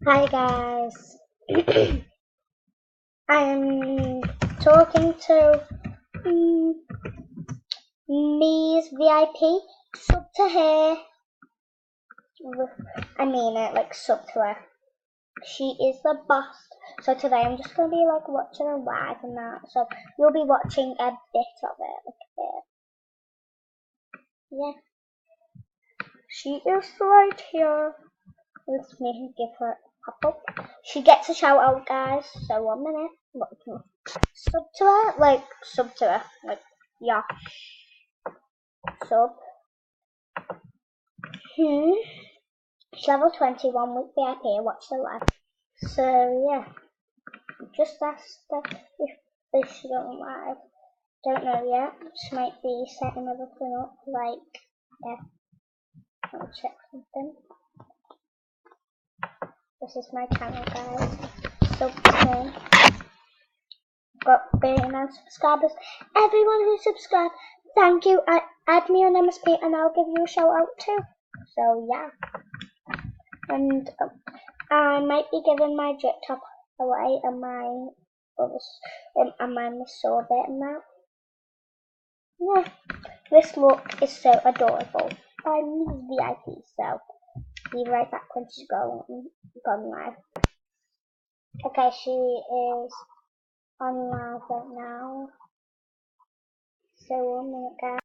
Hi guys, I am talking to Me's VIP. Sub to her. I mean it, like sub to her. She is the boss. So today I'm just gonna be like watching her live and that. So you'll be watching a bit of it, like a bit. Yeah, she is right here. Let's me give her a pop up. She gets a shout out, guys. So 1 minute. Sub to her, yeah, sub. She's level 21 with VIP. Watch the live. So yeah, just ask her if this is on live. Don't know yet. She might be setting everything up. Like, yeah, let me check something. This is my channel, guys. Sub to me. Got 39 subscribers. Everyone who subscribed, thank you. Add me on MSP and I'll give you a shout out too. So yeah, and I might be giving my drip top away and my sword bit and that. Yeah, this look is so adorable by Me's VIP. So be right back when she's gone live. Okay, she is on live right now. So 1 minute, guys.